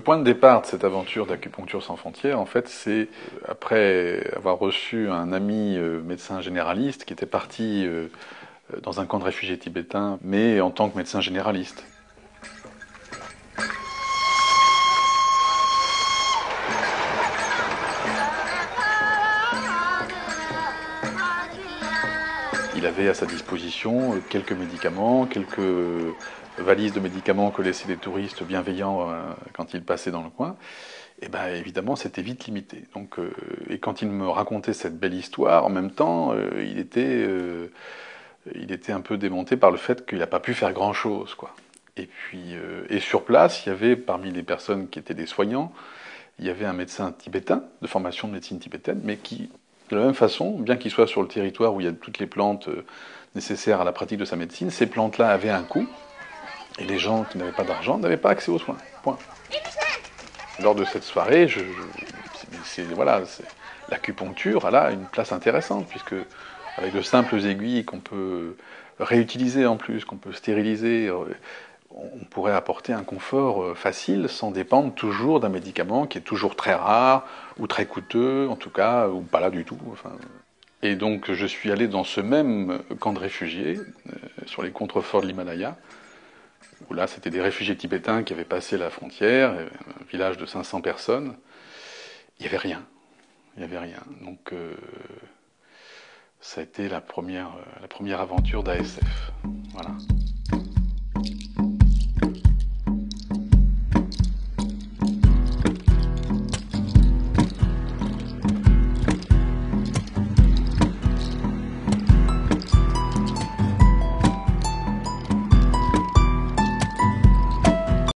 point de départ de cette aventure d'acupuncture sans frontières, en fait, c'est après avoir reçu un ami médecin généraliste qui était parti dans un camp de réfugiés tibétains, mais en tant que médecin généraliste. Il avait à sa disposition quelques médicaments, quelques valises de médicaments que laissaient les touristes bienveillants quand ils passaient dans le coin. Et bien évidemment, c'était vite limité. Donc, et quand il me racontait cette belle histoire, en même temps, il était un peu démonté par le fait qu'il n'a pas pu faire grand-chose, quoi. Et puis, et sur place, il y avait parmi les personnes qui étaient des soignants, il y avait un médecin tibétain, de formation de médecine tibétaine, mais qui, de la même façon, bien qu'il soit sur le territoire où il y a toutes les plantes nécessaires à la pratique de sa médecine, ces plantes-là avaient un coût, et les gens qui n'avaient pas d'argent n'avaient pas accès aux soins. Point. Lors de cette soirée, voilà, l'acupuncture a une place intéressante, puisque avec de simples aiguilles qu'on peut réutiliser en plus, qu'on peut stériliser, on pourrait apporter un confort facile sans dépendre toujours d'un médicament qui est toujours très rare ou très coûteux, en tout cas, ou pas là du tout. Enfin. Et donc je suis allé dans ce même camp de réfugiés, sur les contreforts de l'Himalaya, où là c'était des réfugiés tibétains qui avaient passé la frontière, un village de 500 personnes. Il n'y avait rien. Il n'y avait rien. Donc ça a été la première aventure d'ASF. Voilà.